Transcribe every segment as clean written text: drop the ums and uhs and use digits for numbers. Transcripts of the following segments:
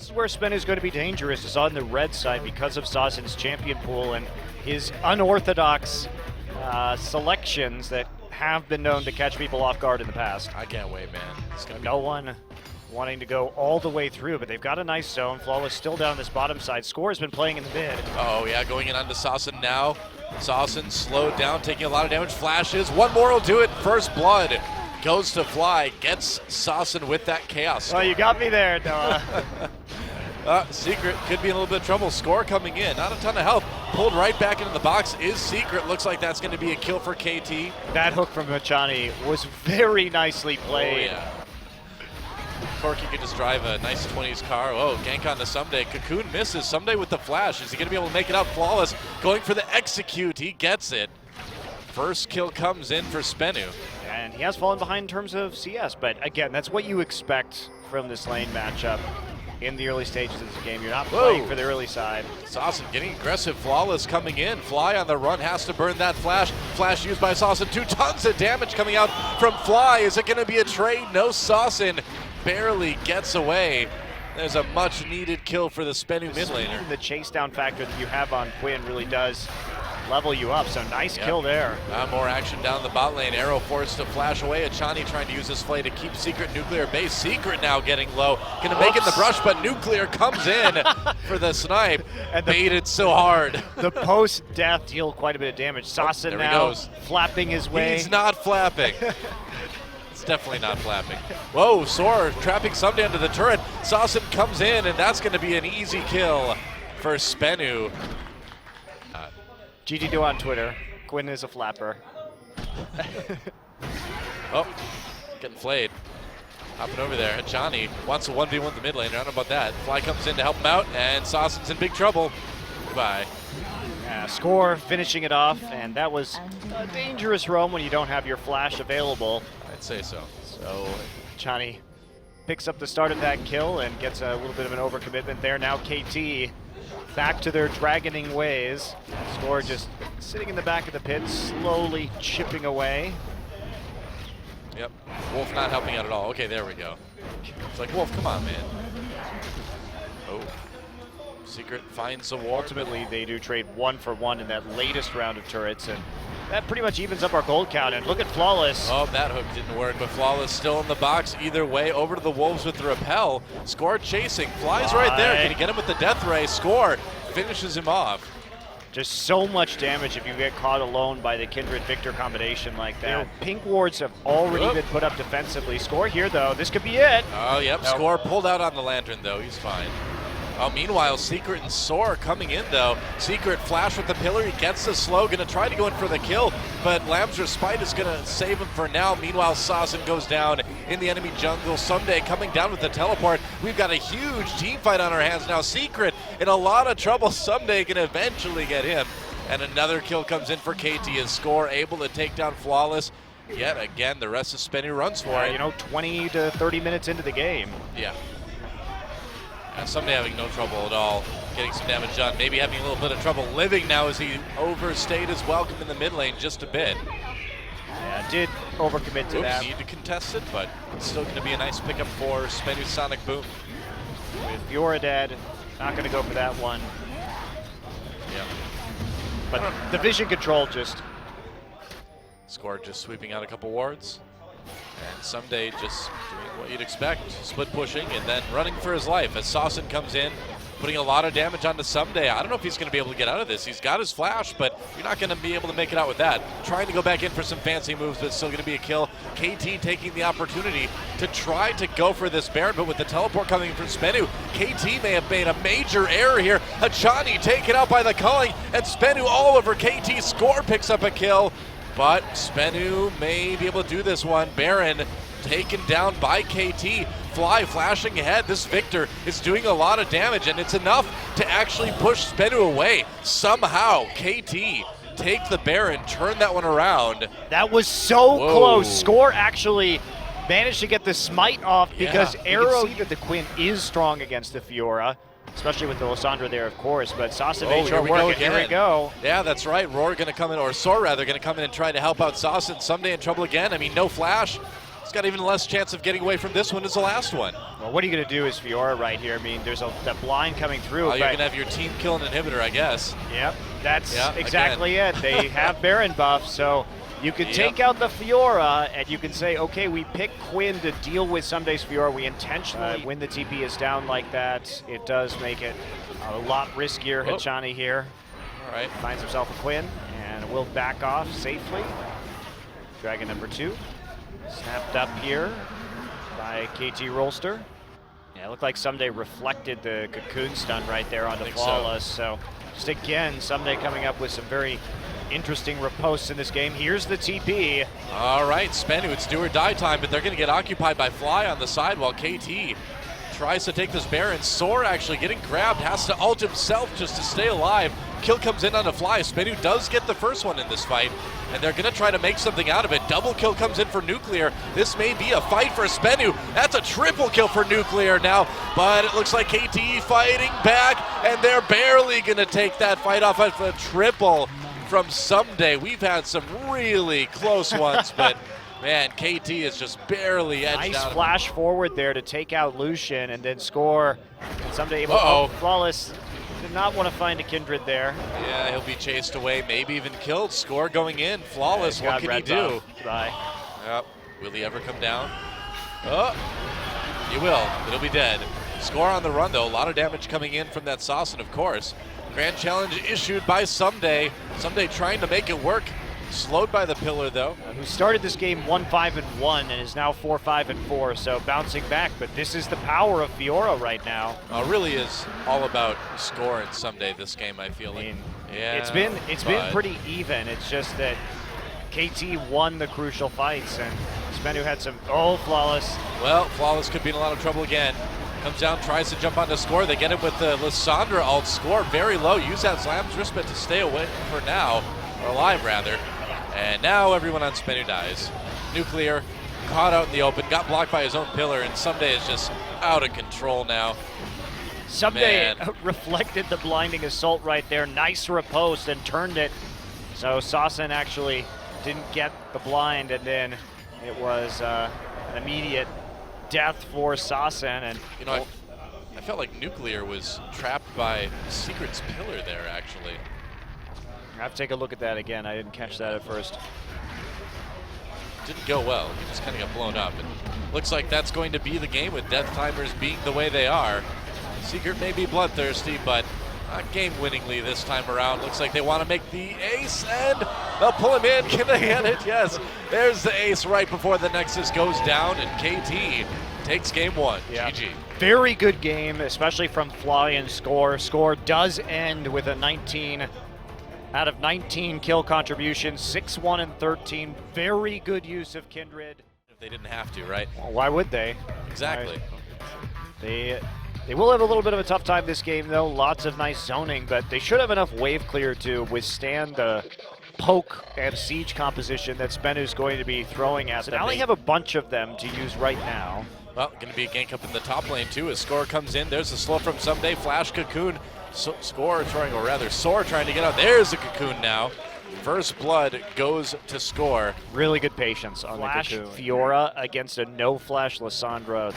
is where SBENU is going to be dangerous, is on the red side because of Sawson's champion pool and his unorthodox selections that have been known to catch people off guard in the past. I can't wait, man. It's gonna be no one wanting to go all the way through, but they've got a nice zone. Flawless still down this bottom side. Score has been playing in the mid. Oh yeah, going in onto Sawson now. Sawson slowed down, taking a lot of damage. Flashes. One more will do it. First blood goes to Fly. Gets Sawson with that chaos. Oh, you got me there, Noah. Secret could be in a little bit of trouble. Score coming in. Not a ton of health. Pulled right back into the box is Secret. Looks like that's going to be a kill for KT. That hook from Machani was very nicely played. Oh, yeah. Corky could just drive a nice 20s car. Oh, gank on to Someday. Cocoon misses. Someday with the flash. Is he going to be able to make it out? Flawless going for the execute. He gets it. First kill comes in for SBENU. And he has fallen behind in terms of CS, but again, that's what you expect from this lane matchup in the early stages of this game. You're not playing for the early side. Sawson getting aggressive. Flawless coming in. Fly on the run. Has to burn that flash. Flash used by Sawson. 2 tons of damage coming out from Fly. Is it going to be a trade? No, Sawson barely gets away. There's a much needed kill for the SBENU mid laner. The chase down factor that you have on Quinn really does level you up, so nice kill there. More action down the bot lane. Arrow forced to flash away. Achani trying to use his play to keep Secret Nuclear base. Secret now getting low. Gonna make it in the brush, but Nuclear comes in for the snipe. And baited so hard. The post-death deal quite a bit of damage. Sawson now flapping his way. He's not flapping. It's definitely not flapping. Whoa, Soar trapping Someday under the turret. Sawson comes in, and that's gonna be an easy kill for SBENU. GG do on Twitter. Quinn is a flapper. Oh, getting flayed. Hopping over there. Johnny wants to 1v1 the mid lane. I don't know about that. Fly comes in to help him out, and Sawson's in big trouble. Goodbye. Yeah, Score finishing it off, and that was a dangerous roam when you don't have your flash available. I'd say so. So Johnny picks up the start of that kill and gets a little bit of an overcommitment there. Now KT back to their dragoning ways. Score just sitting in the back of the pit, slowly chipping away. Yep, Wolf not helping out at all. Okay, there we go. It's like, Wolf, come on, man. Oh, Secret finds a ward. Ultimately, they do trade 1-for-1 in that latest round of turrets, and that pretty much evens up our gold count. And look at Flawless. Oh, that hook didn't work, but Flawless still in the box. Either way, over to the Wolves with the repel. Score chasing, flies right there. Can he get him with the death ray? Score finishes him off. Just so much damage if you get caught alone by the Kindred Victor combination like that. Pink wards have already been put up defensively. Score here, though. This could be it. Oh, yep. Nope. Score pulled out on the lantern, though. He's fine. Oh, meanwhile, Secret and Soar coming in, though. Secret flash with the pillar. He gets the slow. Going to try to go in for the kill, but Lamb's Respite is going to save him for now. Meanwhile, Sawson goes down in the enemy jungle. Someday coming down with the teleport. We've got a huge team fight on our hands now. Secret in a lot of trouble. Someday can eventually get him. And another kill comes in for KT as Score able to take down Flawless. Yet again, the rest of SBENU runs for it. You know, 20 to 30 minutes into the game. Yeah. And Someday having no trouble at all, getting some damage done. Maybe having a little bit of trouble living now as he overstayed his welcome in the mid lane just a bit. Yeah, did overcommit to that. Need to contest it, but it's still going to be a nice pickup for SBENU Sonic Boom. With Fiora dead, not going to go for that one. Yeah. But the vision control just... Score just sweeping out a couple wards. And Someday just doing what you'd expect, split pushing and then running for his life as Sawson comes in, putting a lot of damage onto Someday. I don't know if he's going to be able to get out of this. He's got his flash, but you're not going to be able to make it out with that. Trying to go back in for some fancy moves, but it's still going to be a kill. KT taking the opportunity to try to go for this Baron, but with the teleport coming from SBENU, KT may have made a major error here. Achani taken out by the culling, and SBENU all over KT. Score picks up a kill. But SBENU may be able to do this one. Baron taken down by KT. Fly flashing ahead. This Victor is doing a lot of damage, and it's enough to actually push SBENU away. Somehow, KT take the Baron, turn that one around. That was so close. Score actually managed to get the smite off because Arrow, you can see that the Quinn is strong against the Fiora. Especially with the Lysandra there, of course, but Sawson made short work, and here we go. Yeah, that's right. Roar going to come in, or Soar rather, going to come in and try to help out Sawson. Someday in trouble again. I mean, no flash. He's got even less chance of getting away from this one as the last one. Well, what are you going to do as Fiora right here? I mean, there's that blind coming through. Oh, you're going to have your team kill an inhibitor, I guess. Yep, that's exactly it. They have Baron buff, so you can take out the Fiora, and you can say, okay, we pick Quinn to deal with Sunday's Fiora. We intentionally, when the TP is down like that, it does make it a lot riskier. Hachani here. All right. Finds himself a Quinn, and will back off safely. Dragon number 2. Snapped up here by KT Rolster. Yeah, it looked like Someday reflected the cocoon stun right there onto Flawless. So just again, Someday coming up with some very interesting riposts in this game. Here's the TP. All right, SBENU, it's do or die time, but they're going to get occupied by Fly on the side while KT tries to take this Baron. Soar actually getting grabbed, has to ult himself just to stay alive. Kill comes in on the Fly. SBENU does get the first one in this fight, and they're going to try to make something out of it. Double kill comes in for Nuclear. This may be a fight for SBENU. That's a triple kill for Nuclear now, but it looks like KT fighting back, and they're barely going to take that fight off of a triple from Someday. We've had some really close ones, but man, KT is just barely edged out. Nice flash forward there to take out Lucian and then score. And Someday able Flawless did not want to find a Kindred there. Yeah, he'll be chased away, maybe even killed. Score going in. Flawless, what can he do? Bye. Yep. Will he ever come down? Oh, he will, but he'll be dead. Score on the run, though. A lot of damage coming in from that Saucin, of course. Grand challenge issued by Someday. Someday trying to make it work. Slowed by the pillar, though. Who started this game 1-5-1 and is now 4-5-4, so bouncing back. But this is the power of Fiora right now. It really is all about Score and Someday this game, I feel like. I mean, yeah, it's been pretty even. It's just that KT won the crucial fights, and SBENU had some Flawless. Well, Flawless could be in a lot of trouble again. Comes down, tries to jump onto Score. They get him with the Lissandra ult. Score very low. Use that Slam's wristband to stay away for now, or alive rather. And now everyone on SBENU dies. Nuclear caught out in the open, got blocked by his own pillar, and Someday is just out of control now. Someday reflected the blinding assault right there. Nice riposte and turned it. So Saucin actually didn't get the blind, and then it was an immediate death for Saucin. And you know, I felt like Nuclear was trapped by Secret's pillar there, actually. I have to take a look at that again. I didn't catch that at first. Didn't go well. He just kind of got blown up. And looks like that's going to be the game with death timers being the way they are. Secret may be bloodthirsty, but not game-winningly this time around. Looks like they want to make the ace, and they'll pull him in. Can they get it? Yes. There's the ace right before the Nexus goes down, and KT takes game 1. Yeah. GG. Very good game, especially from Fly and Score. Score does end with a 19 out of 19 kill contributions, 6-1 and 13. Very good use of Kindred. If they didn't have to, right? Well, why would they? Exactly. They will have a little bit of a tough time this game, though. Lots of nice zoning, but they should have enough wave clear to withstand the poke and siege composition that SBENU is going to be throwing at them. Now they have a bunch of them to use right now. Well, going to be a gank up in the top lane, too, as Score comes in. There's the slow from Someday. Flash Cocoon. Soar trying to get out. There's the Cocoon now. First blood goes to Score. Really good patience on the Cocoon. Fiora against a no-flash Lissandra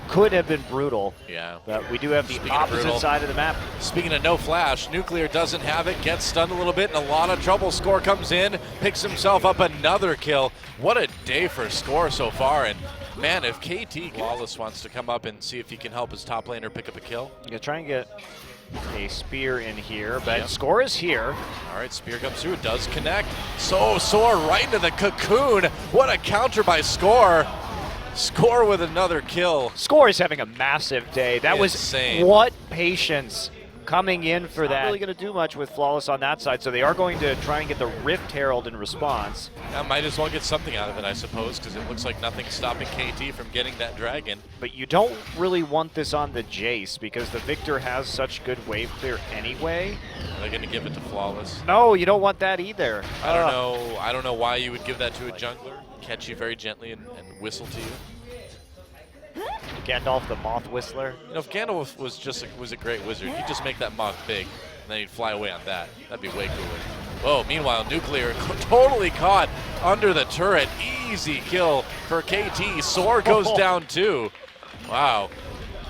could have been brutal. Yeah. But we do have the opposite side of the map. Speaking of no flash, Nuclear doesn't have it, gets stunned a little bit, in a lot of trouble. Score comes in, picks himself up another kill. What a day for Score so far. And man, if KT Flawless wants to come up and see if he can help his top laner pick up a kill. You can try and get a spear in here, but Score is here. All right, spear comes through, it does connect. So Soar right into the Cocoon. What a counter by Score. Score with another kill. Score is having a massive day. That was insane. What patience coming in for that. Not really going to do much with Flawless on that side, so they are going to try and get the Rift Herald in response. I might as well get something out of it, I suppose, because it looks like nothing's stopping KT from getting that dragon. But you don't really want this on the Jace, because the Victor has such good wave clear anyway. Are they going to give it to Flawless? No, you don't want that either. I don't know. I don't know why you would give that to a jungler. Catch you very gently and whistle to you. Gandalf the Moth Whistler. You know, if Gandalf was a great wizard, he'd just make that moth big, and then he'd fly away on that. That'd be way cooler. Oh, meanwhile, Nuclear totally caught under the turret. Easy kill for KT. Soar goes down too. Wow.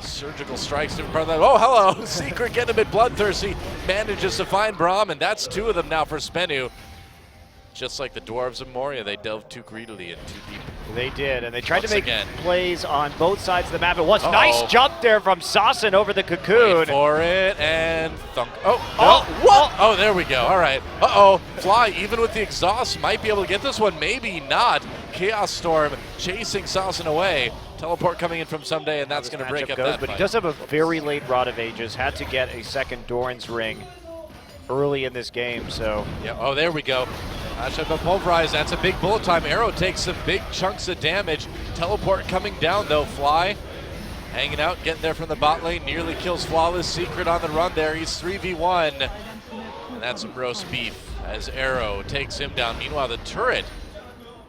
Surgical strikes in front of that. Oh, hello. Secret getting a bit bloodthirsty. Manages to find Braum, and that's 2 of them now for SBENU. Just like the Dwarves of Moria, they delved too greedily and too deep. They did, and they tried to make plays on both sides of the map. It was nice jump there from Saucin over the cocoon. Wait for it, and thunk. What? Oh, there we go. All right. Fly, even with the exhaust, might be able to get this one. Maybe not. Chaos Storm chasing Saucin away. Teleport coming in from Someday, and that's going to break up that But fight. he does have a very late Rod of Ages. Had to get a second Doran's Ring early in this game, so. Yeah. Oh, there we go. Pulverize, that's a big bullet time. Arrow takes some big chunks of damage. Teleport coming down though. Fly hanging out, getting there from the bot lane, nearly kills Flawless. Secret on the run there. He's 3v1. And that's some roast beef as Arrow takes him down. Meanwhile, the turret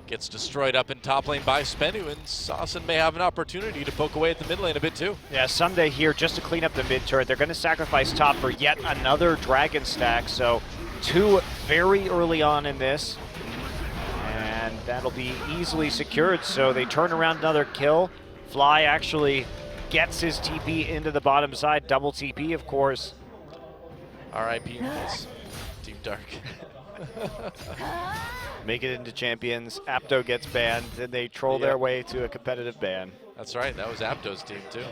gets destroyed up in top lane by SBENU, and Saucin may have an opportunity to poke away at the mid lane a bit too. Yeah, Someday here just to clean up the mid turret. They're going to sacrifice top for yet another dragon stack, so 2 very early on in this, and that'll be easily secured. So they turn around another kill. Fly actually gets his TP into the bottom side, double TP of course. R.I.P. Team Dark. Make it into champions. Apto gets banned, and they troll their way to a competitive ban. That's right, that was Apto's team too.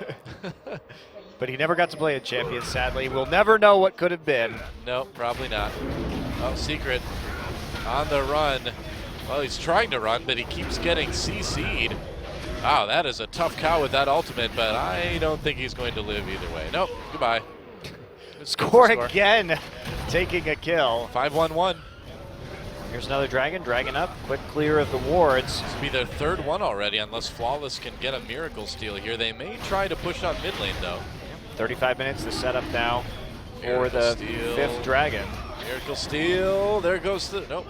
But he never got to play in champions, sadly. We'll never know what could have been. No, probably not. Oh, Secret on the run. Well, he's trying to run, but he keeps getting CC'd. Wow, that is a tough cow with that ultimate, but I don't think he's going to live either way. Nope, goodbye. Score again, taking a kill. 5-1-1. Here's another dragon, dragon up, quick clear of the wards. This will be their 3rd one already, unless Flawless can get a miracle steal here. They may try to push on mid lane though. 35 minutes to set up now for the 5th dragon. Miracle steal, there goes the, nope.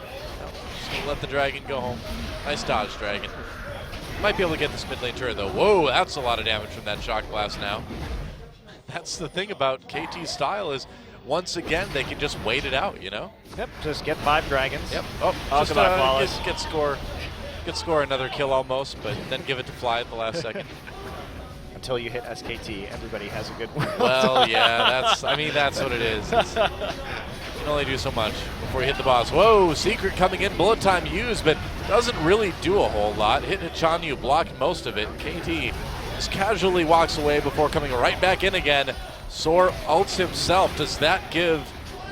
Just gonna let the dragon go home. Nice dodge, dragon. Might be able to get this mid lane turret though. Whoa, that's a lot of damage from that shock blast now. That's the thing about KT's style is, once again, they can just wait it out, you know? Yep, just get 5 dragons. Yep. Just Flawless. Get score another kill almost, but then give it to Fly at the last second. Until you hit SKT, everybody has a good one. Well, yeah, that's what it is. You can only do so much before you hit the boss. Whoa, Secret coming in, bullet time used, but doesn't really do a whole lot. Hitting Chanyu blocked most of it. KT just casually walks away before coming right back in again. Soar ults himself. Does that give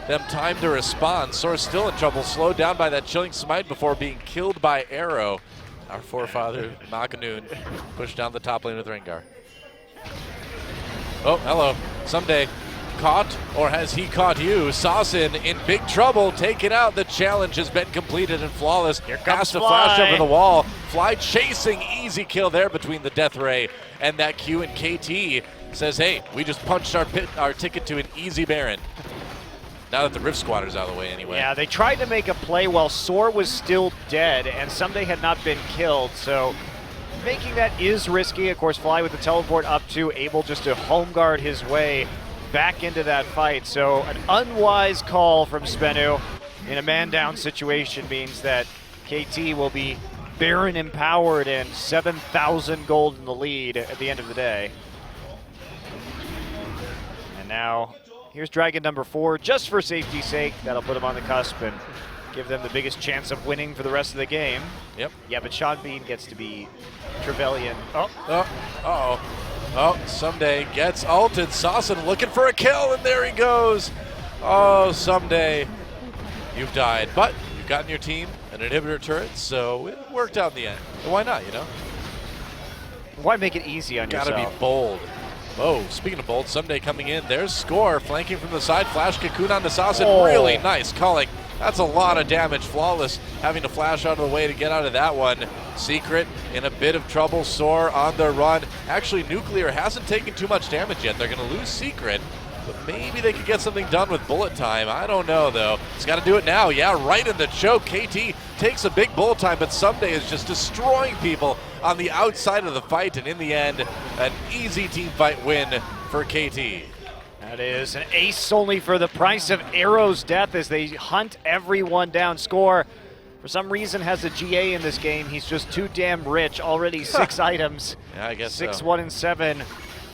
them time to respond? Soar's still in trouble, slowed down by that chilling smite before being killed by Arrow. Our forefather, Makanoon, pushed down the top lane with Rengar. Oh, hello. Someday caught, or has he caught you? Saucin in big trouble, taken out. The challenge has been completed, and Flawless has to flash over the wall. Fly chasing, easy kill there between the Death Ray and that Q, and KT says, hey, we just punched our ticket to an easy Baron. Now that the Rift Squatter's out of the way anyway. Yeah, they tried to make a play while Soar was still dead and Someday had not been killed, so making that is risky. Of course, Fly with the teleport up to, able just to home guard his way back into that fight. So an unwise call from SBENU in a man-down situation means that KT will be Baron empowered and 7,000 gold in the lead at the end of the day. And now, here's Dragon number 4, just for safety's sake. That'll put him on the cusp and give them the biggest chance of winning for the rest of the game. Yep. Yeah, but Sean Bean gets to be Trevelyan. Oh, Someday gets ulted. Saucin looking for a kill, and there he goes. Oh, Someday, you've died. But you've gotten your team an inhibitor turret, so it worked out in the end. But why not, you know? Why make it easy on yourself? Gotta be bold. Oh, speaking of bold, Someday coming in. There's Score flanking from the side. Flash cocoon onto Saucin. Oh. Really nice calling. That's a lot of damage. Flawless having to flash out of the way to get out of that one. Secret in a bit of trouble. Soar on the run. Actually, Nuclear hasn't taken too much damage yet. They're going to lose Secret, but maybe they could get something done with bullet time. I don't know, though. He's got to do it now. Yeah, right in the choke. KT takes a big bullet time, but Someday is just destroying people on the outside of the fight, and in the end, an easy team fight win for KT. That is an ace only for the price of Arrow's death as they hunt everyone down. Score, for some reason, has a GA in this game. He's just too damn rich. Already 6 items. Yeah, I guess 6, so. 1, and 7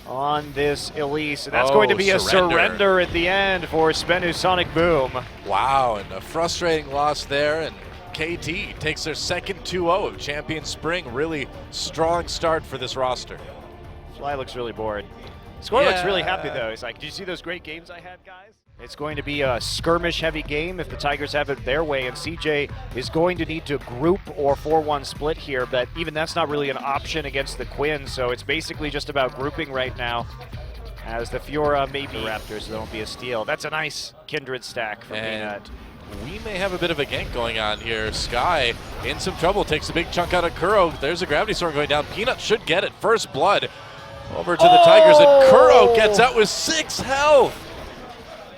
on this Elise. And that's going to be a surrender. surrender at the end for SBENU Sonic Boom. Wow, and a frustrating loss there. And KT takes their second 2-0 of Champion Spring. Really strong start for this roster. Fly looks really bored. Score looks really happy, though. He's like, did you see those great games I had, guys? It's going to be a skirmish-heavy game if the Tigers have it their way, and CJ is going to need to group or 4-1 split here, but even that's not really an option against the Quinn, so it's basically just about grouping right now. As the Fiora maybe Raptors, there won't be a steal. That's a nice Kindred stack from Peanut. We may have a bit of a gank going on here. Sky in some trouble, takes a big chunk out of Kuro. There's a Gravity Storm going down. Peanut should get it. First blood over to the Tigers, and Kuro gets out with 6 health.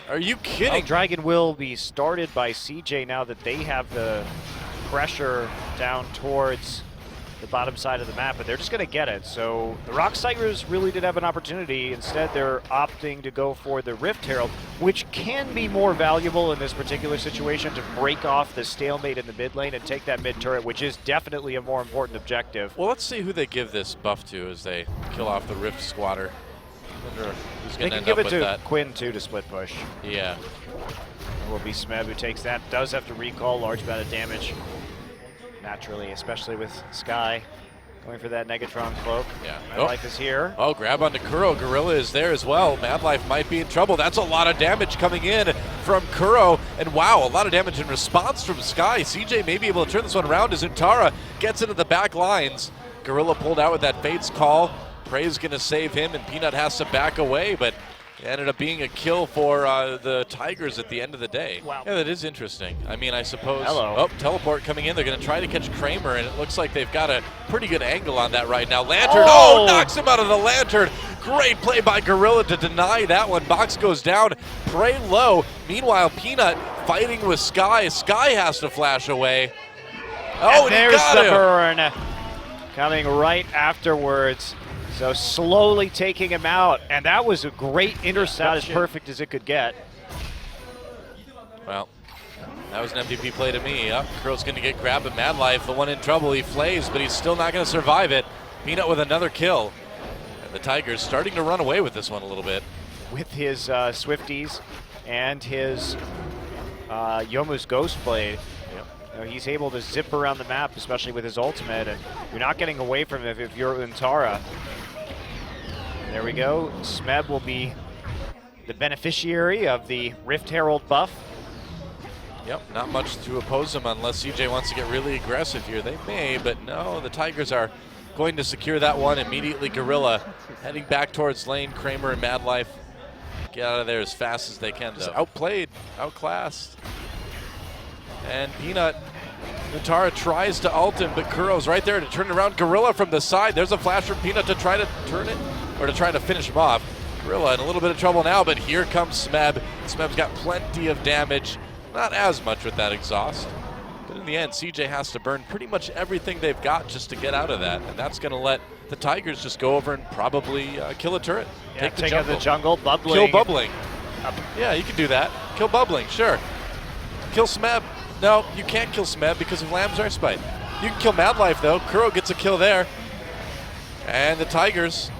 Are you kidding? Dragon will be started by CJ now that they have the pressure down towards the bottom side of the map, but they're just going to get it. So the ROX Tigers really did have an opportunity. Instead, they're opting to go for the Rift Herald, which can be more valuable in this particular situation to break off the stalemate in the mid lane and take that mid turret, which is definitely a more important objective. Well, let's see who they give this buff to as they kill off the Rift Squatter. I wonder who's They going to can end give up it with to that. Quinn, too, to split push. Yeah. It will be Smeb who takes that. Does have to recall large amount of damage. Naturally, especially with Sky going for that Negatron cloak. Yeah. Madlife is here. Oh, grab onto Kuro. Gorilla is there as well. Madlife might be in trouble. That's a lot of damage coming in from Kuro. And wow, a lot of damage in response from Sky. CJ may be able to turn this one around as Untara gets into the back lines. Gorilla pulled out with that Fate's Call. Prey's going to save him, and Peanut has to back away, but it ended up being a kill for the Tigers at the end of the day. Wow. Yeah, that is interesting. I mean, I suppose. Hello. Oh, teleport coming in. They're going to try to catch Kramer, and it looks like they've got a pretty good angle on that right now. Lantern, oh, knocks him out of the Lantern. Great play by Gorilla to deny that one. Box goes down. Prey low. Meanwhile, Peanut fighting with Sky. Sky has to flash away. Oh, and there's he got the him. burn coming right afterwards. So slowly taking him out, and that was a great intercept, as perfect as it could get. Well, that was an MVP play to me. Yep, Kuro's going to get grabbed, but Madlife, the one in trouble, he flays, but he's still not going to survive it. Peanut with another kill. And the Tigers starting to run away with this one a little bit. With his Swifties and his Yomu's Ghost Blade, he's able to zip around the map, especially with his ultimate, and you're not getting away from him if you're Untara. There we go. Smeb will be the beneficiary of the Rift Herald buff. Yep, not much to oppose him unless CJ wants to get really aggressive here. They may, but no, the Tigers are going to secure that one immediately. Gorilla heading back towards lane. Kramer and Madlife get out of there as fast as they can, though. Outplayed, outclassed. And Peanut, Untara tries to ult him, but Kuro's right there to turn around. Gorilla from the side. There's a flash from Peanut to try to turn it, or to try to finish him off. Gorilla in a little bit of trouble now, but here comes Smeb. Smeb's got plenty of damage. Not as much with that exhaust. But in the end, CJ has to burn pretty much everything they've got just to get out of that. And that's going to let the Tigers just go over and probably kill a turret. Yeah, take out the jungle, bubbling. Kill Bubbling. Yeah, you can do that. Kill Bubbling, sure. Kill Smeb. No, you can't kill Smeb because of Lamb's Airspite. You can kill Madlife, though. Kuro gets a kill there. And the Tigers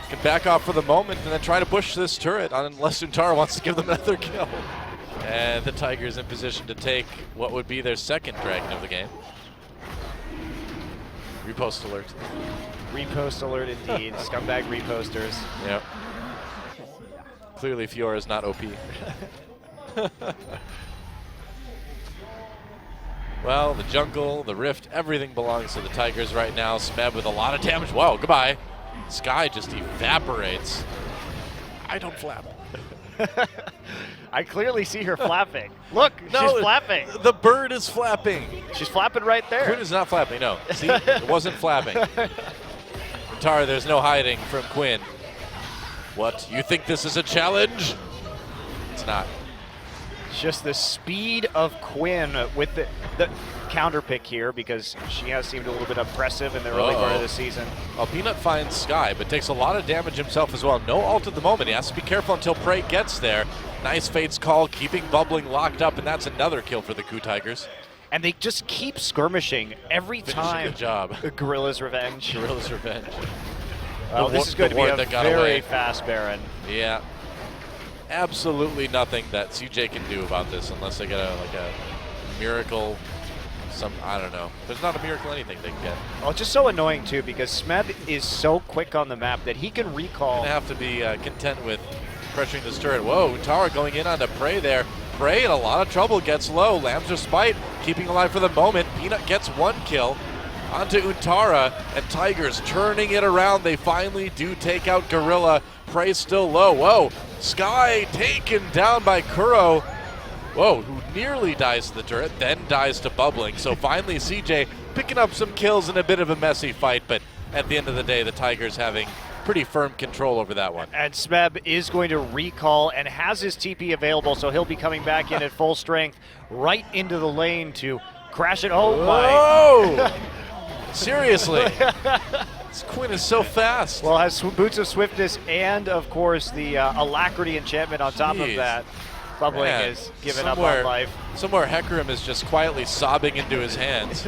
can back off for the moment and then try to push this turret unless Untara wants to give them another kill. And the Tigers in position to take what would be their second dragon of the game. Repost alert. Repost alert indeed. Scumbag reposters. Yep. Clearly Fiora is not OP. Well, the jungle, the rift, everything belongs to the Tigers right now. Smeb with a lot of damage. Whoa, goodbye. Sky just evaporates. I don't flap. I clearly see her flapping. Look, No, she's flapping. The bird is flapping. She's flapping right there. Quinn is not flapping, no. See, it wasn't flapping. Tara, there's no hiding from Quinn. What, you think this is a challenge? It's not. Just the speed of Quinn with the counter pick here, because she has seemed a little bit oppressive in the early part of the season. Well, Peanut finds Sky, but takes a lot of damage himself as well. No ult at the moment. He has to be careful until Prey gets there. Nice Fate's call, keeping Bubbling locked up, and that's another kill for the CU Tigers. And they just keep skirmishing every time. Good job. Gorilla's Revenge. Gorilla's Revenge. Well, this is going to be a very fast Baron. Yeah. Absolutely nothing that CJ can do about this unless they get a miracle. I don't know. There's not a miracle anything they can get. Oh, it's just so annoying too, because Smeb is so quick on the map that he can recall. Gonna have to be content with pressuring this turret. Whoa, Untara going in onto Prey there. Prey in a lot of trouble, gets low. Lamb's Respite keeping alive for the moment. Peanut gets 1 kill onto Untara, and Tigers turning it around. They finally do take out Gorilla. Prey still low. Whoa, Sky taken down by Kuro. Whoa, who nearly dies to the turret, then dies to Bubbling. So finally CJ picking up some kills in a bit of a messy fight, but at the end of the day, the Tigers having pretty firm control over that one. And Smeb is going to recall and has his TP available, so he'll be coming back in at full strength right into the lane to crash it. Oh my. Seriously. This Quinn is so fast. Well, has Boots of Swiftness and, of course, the Alacrity enchantment on top of that. Bubbling is giving up on life. Somewhere Hecarim is just quietly sobbing into his hands.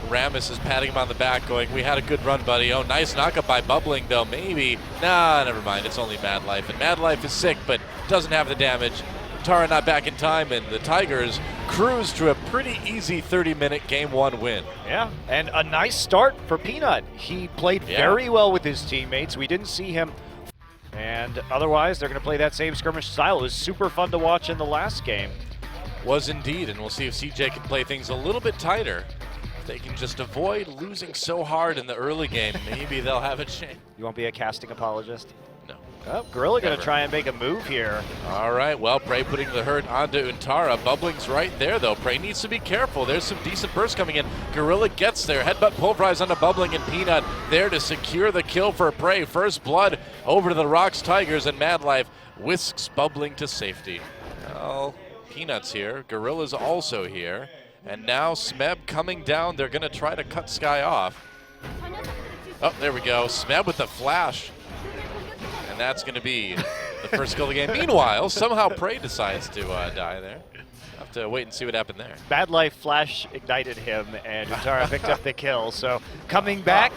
Rammus is patting him on the back going, we had a good run, buddy. Oh, nice knockup by Bubbling, though. Maybe. Nah, never mind. It's only Mad Life. And Mad Life is sick, but doesn't have the damage. Tara not back in time, and the Tigers cruise to a pretty easy 30-minute Game 1 win. Yeah, and a nice start for Peanut. He played very well with his teammates. We didn't see him. And otherwise, they're going to play that same skirmish style. It was super fun to watch in the last game. Was indeed, and we'll see if CJ can play things a little bit tighter. If they can just avoid losing so hard in the early game, maybe they'll have a chance. You won't be a casting apologist? No. Oh, Gorilla going to try and make a move here. All right, well, Prey putting the hurt onto Untara. Bubbling's right there, though. Prey needs to be careful. There's some decent bursts coming in. Gorilla gets there. Headbutt pulverize onto Bubbling, and Peanut there to secure the kill for Prey. First blood over to the ROX Tigers, and Mad Life whisks Bubbling to safety. Well, Peanut's here. Gorilla's also here. And now Smeb coming down. They're going to try to cut Sky off. Oh, there we go. Smeb with the flash. And that's going to be the first kill of the game. Meanwhile, somehow Prey decides to die there. Have to wait and see what happened there. Bad Life flash ignited him, and Untara picked up the kill. So coming back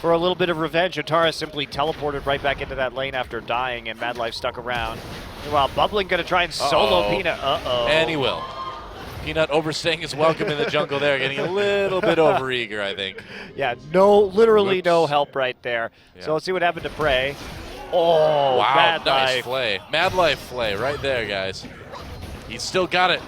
for a little bit of revenge, Untara simply teleported right back into that lane after dying, and Mad Life stuck around. Meanwhile, Bubbling going to try and solo Peanut. And he will. Peanut overstaying his welcome in the jungle there, getting a little bit overeager, I think. Yeah, literally no help right there. Yeah. So let's see what happened to Prey. Oh, wow, Mad nice Life. flay. Mad Life flay right there, guys. He's still got it.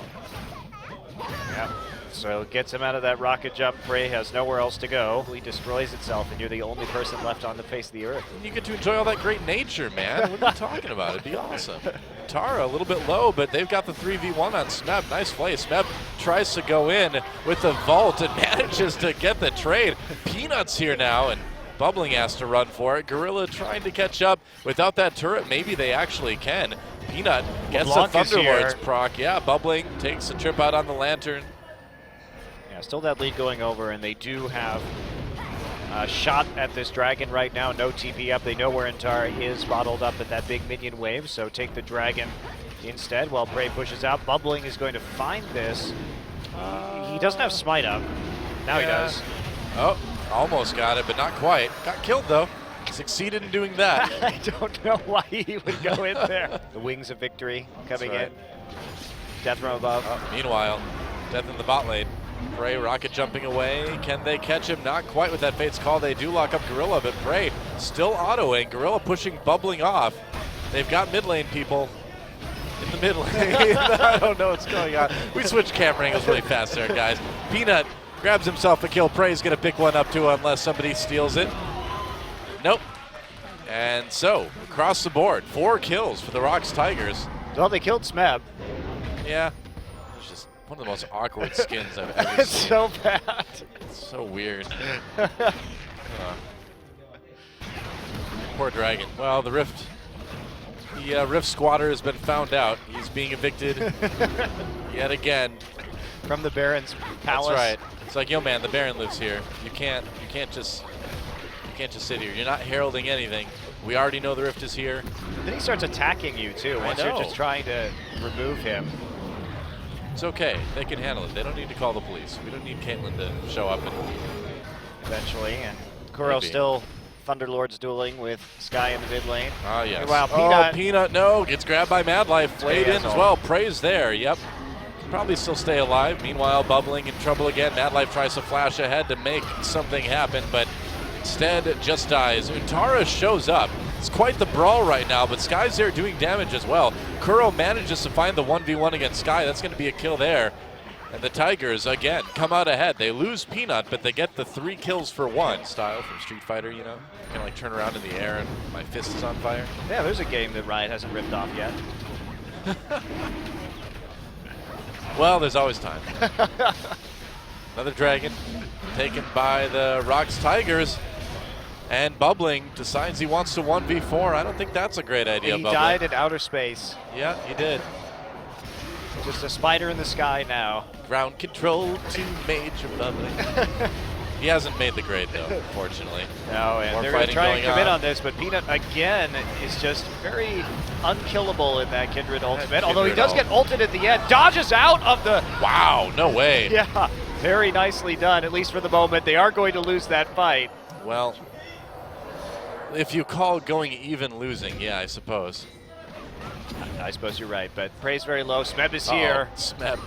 Yeah. So it gets him out of that rocket jump. Prey has nowhere else to go. He destroys itself, and you're the only person left on the face of the earth. You get to enjoy all that great nature, man. What are you talking about? It'd be awesome. Tara a little bit low, but they've got the 3v1 on Smeb. Nice play. Smeb tries to go in with the vault and manages to get the trade. Peanut's here now, and Bubbling has to run for it. Gorilla trying to catch up. Without that turret, maybe they actually can. Peanut gets the Thunderlord's proc. Yeah, Bubbling takes a trip out on the Lantern. Yeah, still that lead going over, and they do have a shot at this dragon right now. No TP up. They know where Untara is bottled up at that big minion wave, so take the dragon instead while Prey pushes out. Bubbling is going to find this. He doesn't have smite up. Now he does. Oh, almost got it, but not quite. Got killed, though. Succeeded in doing that. I don't know why he would go in there. The wings of victory coming in. Death from above. Meanwhile, Death in the bot lane. Prey rocket jumping away. Can they catch him? Not quite with that Fate's Call. They do lock up Gorilla, but Prey still autoing. Gorilla pushing Bubbling off. They've got mid lane people in the mid lane. I don't know what's going on. We switched camera angles really fast there, guys. Peanut grabs himself a kill. Prey's going to pick one up too unless somebody steals it. Nope. And so, across the board, 4 kills for the ROX Tigers. Well, they killed Smeb. Yeah. It's just one of the most awkward skins I've ever It's seen. so bad. It's so weird. Poor dragon. Well, the Rift The Rift squatter has been found out. He's being evicted yet again. From the Baron's palace. That's right. It's like, yo man, the Baron lives here. You can't just sit here. You're not heralding anything. We already know the Rift is here. Then he starts attacking you too once you're just trying to remove him. It's okay. They can handle it. They don't need to call the police. We don't need Caitlyn to show up and eventually. And Kuro still Thunderlords dueling with Sky in the mid lane. Ah, yes. Meanwhile, Peanut. Oh, Peanut, no. Gets grabbed by Mad Life. Played in as well. Praise there. Yep. Can probably still stay alive. Meanwhile, Bubbling in trouble again. Mad Life tries to flash ahead to make something happen, but instead just dies. Untara shows up. It's quite the brawl right now, but Sky's there doing damage as well. Kuro manages to find the 1v1 against Sky. That's going to be a kill there. And the Tigers, again, come out ahead. They lose Peanut, but they get the 3 kills for 1 style from Street Fighter, you know? Kind of like turn around in the air and my fist is on fire. Yeah, there's a game that Riot hasn't ripped off yet. Well, there's always time. Another dragon taken by the ROX Tigers. And Bubbling decides he wants to 1v4. I don't think that's a great idea, He Bubbling. died in outer space. Yeah, he did. Just a spider in the sky now. Ground control to Major Bubbling. He hasn't made the grade, though, unfortunately. No, and More they're going to try and commit on. on this, but Peanut, again, is just very unkillable in that Kindred ultimate. Although he does get ulted at the end. Dodges out of the... Wow, no way. Yeah, very nicely done, at least for the moment. They are going to lose that fight. Well, if you call going even losing, yeah, I suppose. I suppose you're right, but Prey's very low. Smeb is here. Smeb.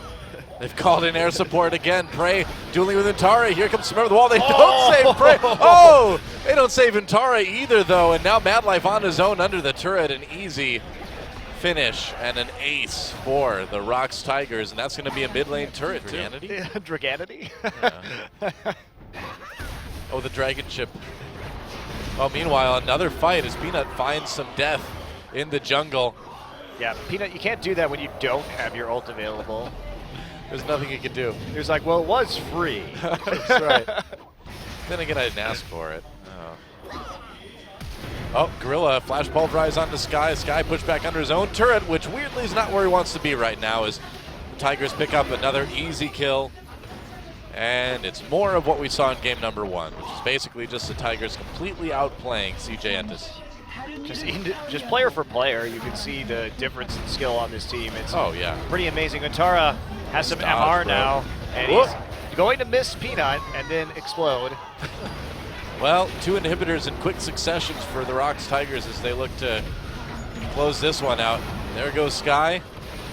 They've called in air support again. Prey dueling with Untara. Here comes Smeb with the wall. They don't save Prey. Oh! They don't save Untara either, though. And now Mad Life on his own under the turret. An easy finish and an ace for the ROX Tigers. And that's going to be a mid lane turret, too. Draganity? Yeah. Oh, the dragon chip. Oh, meanwhile, another fight as Peanut finds some death in the jungle. Yeah, Peanut, you can't do that when you don't have your ult available. There's nothing you can do. He was like, well, it was free. That's right. Then again, I didn't ask for it. Oh, Gorilla flash pulverize onto Sky. Sky pushed back under his own turret, which weirdly is not where he wants to be right now as the Tigers pick up another easy kill. And it's more of what we saw in game number 1, which is basically just the Tigers completely outplaying CJ Entus. Just player for player, you can see the difference in skill on this team. It's pretty amazing. Untara has some MR now, and he's going to miss Peanut and then explode. Well, 2 inhibitors in quick succession for the ROX Tigers as they look to close this one out. There goes Sky.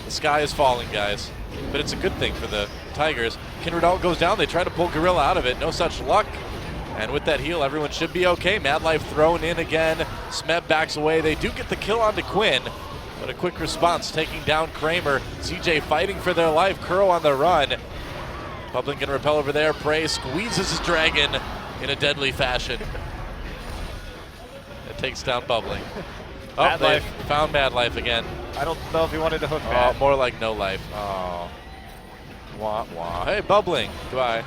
The sky is falling, guys. But it's a good thing for the Tigers. Kindred ult goes down. They try to pull Gorilla out of it. No such luck. And with that heal, everyone should be okay. Mad Life thrown in again. Smeb backs away. They do get the kill onto Quinn, but a quick response taking down Kramer. CJ fighting for their life. Kuro on the run. Bubbling can repel over there. Prey squeezes his dragon in a deadly fashion. It takes down Bubbling. Oh, they found Mad Life again. I don't know if he wanted to hook Mad. Oh, more like no life. Oh. Wah, wah. Hey, Bubbling. Goodbye.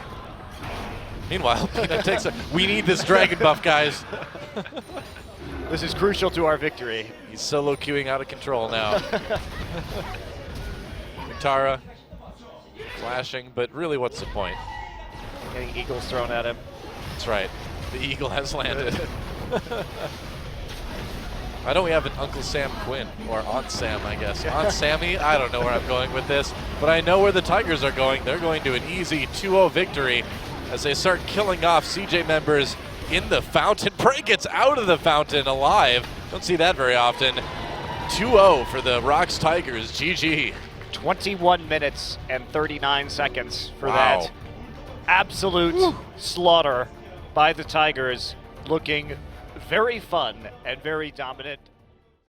Meanwhile, Peanut takes a... We need this dragon buff, guys. This is crucial to our victory. He's solo queuing out of control now. Tara flashing, but really what's the point? Getting eagles thrown at him. That's right. The eagle has landed. Why don't we have an Uncle Sam Quinn? Or Aunt Sam, I guess. Aunt Sammy? I don't know where I'm going with this. But I know where the Tigers are going. They're going to an easy 2-0 victory as they start killing off CJ members in the fountain. Prey gets out of the fountain alive. Don't see that very often. 2-0 for the ROX Tigers. GG. 21 minutes and 39 seconds for that absolute slaughter by the Tigers. Looking very fun and very dominant.